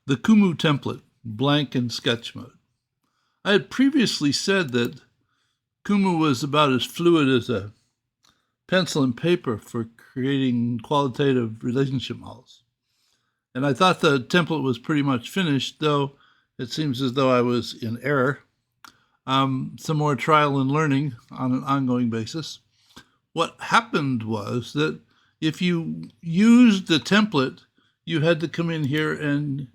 The Kumu template, blank and sketch mode. I had previously said that Kumu was about as fluid as a pencil and paper for creating qualitative relationship models. And I thought the template was pretty much finished, though it seems as though I was in error. Some more trial and learning on an ongoing basis. What happened was that if you used the template, you had to come in here and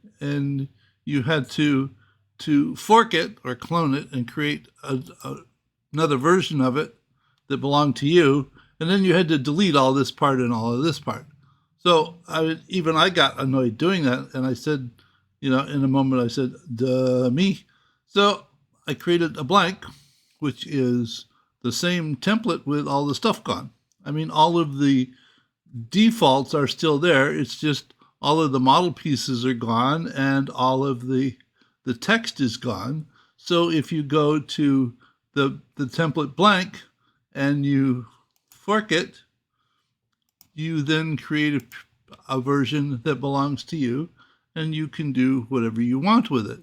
you had to fork it or clone it and create another version of it that belonged to you, and then you had to delete all this part and all of this part. So I got annoyed doing that, and I said, in a moment I said, duh me. So I created a blank, which is the same template with all the stuff gone. I mean, all of the defaults are still there. It's just all of the model pieces are gone and all of the text is gone. So if you go to the template blank and you fork it, you then create a version that belongs to you, and you can do whatever you want with it.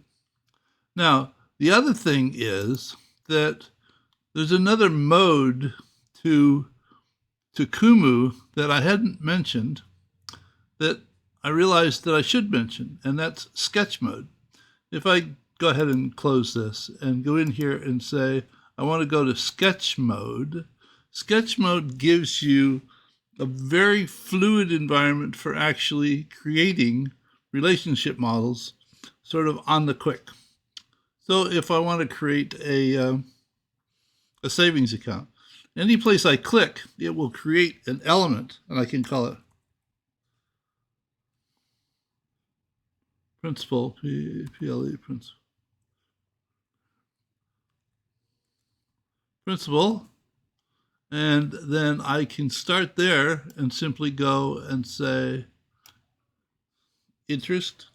Now, the other thing is that there's another mode to Kumu that I hadn't mentioned that I realized that I should mention, and that's sketch mode. If I go ahead and close this and go in here and say, I want to go to sketch mode gives you a very fluid environment for actually creating relationship models sort of on the quick. So if I want to create a savings account, any place I click, it will create an element, and I can call it principal, PLE, principal, and then I can start there and simply go and say interest,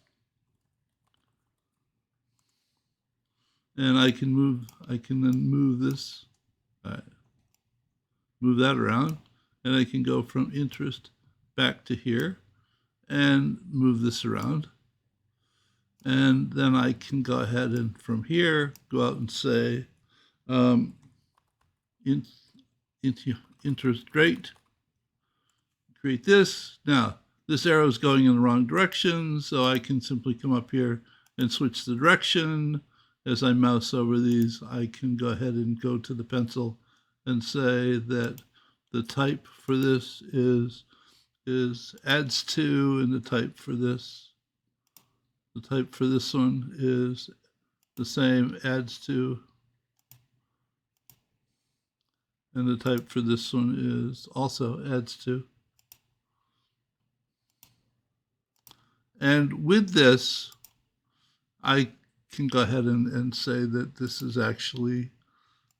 and I can then move this, move that around, and I can go from interest back to here and move this around. And then I can go ahead and from here go out and say interest rate, create this. Now, this arrow is going in the wrong direction, so I can simply come up here and switch the direction. As I mouse over these, I can go ahead and go to the pencil and say that the type for this is adds to, and the type for this one is the same, adds to, and the type for this one is also adds to. And with this, I can go ahead and say that this is actually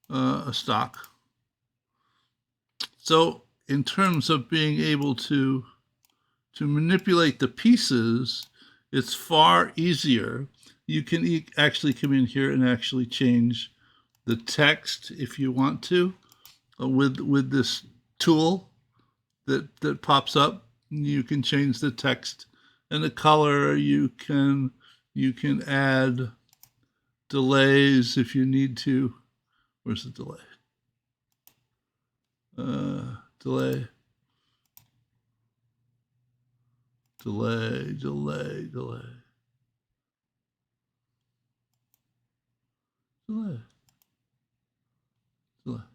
a stock. So in terms of being able to manipulate the pieces, it's far easier. You can actually come in here and actually change the text if you want to with this tool that pops up. You can change the text and the color. You can add delays if you need to. Where's the delay? Delay.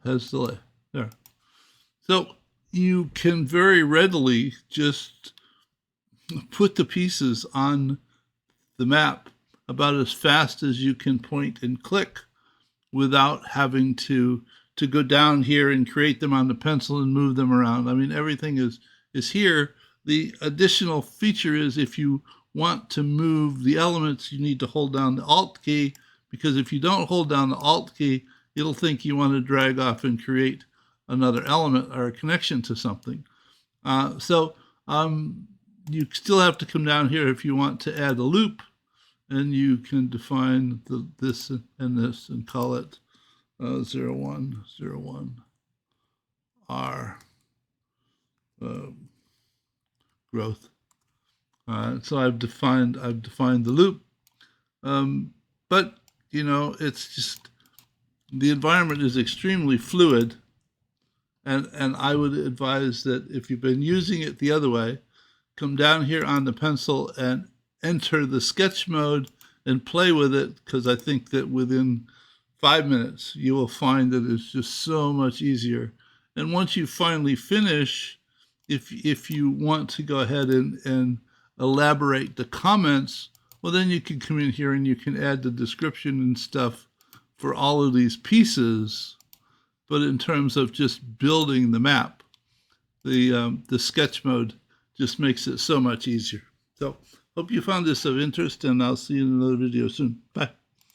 Has delay. There. So you can very readily just put the pieces on the map about as fast as you can point and click without having to go down here and create them on the pencil and move them around. I mean, everything is here. The additional feature is if you want to move the elements, you need to hold down the Alt key, because if you don't hold down the Alt key, it'll think you want to drag off and create another element or a connection to something. So you still have to come down here if you want to add a loop, and you can define this and this and call it 0101 R growth. So I've defined the loop. But you know, it's just the environment is extremely fluid, and I would advise that if you've been using it the other way, come down here on the pencil and enter the sketch mode and play with it, because I think that within 5 minutes you will find that it's just so much easier. And once you finally finish, if you want to go ahead and elaborate the comments, well, then you can come in here and you can add the description and stuff for all of these pieces. But in terms of just building the map, the sketch mode just makes it so much easier. So hope you found this of interest, and I'll see you in another video soon. Bye.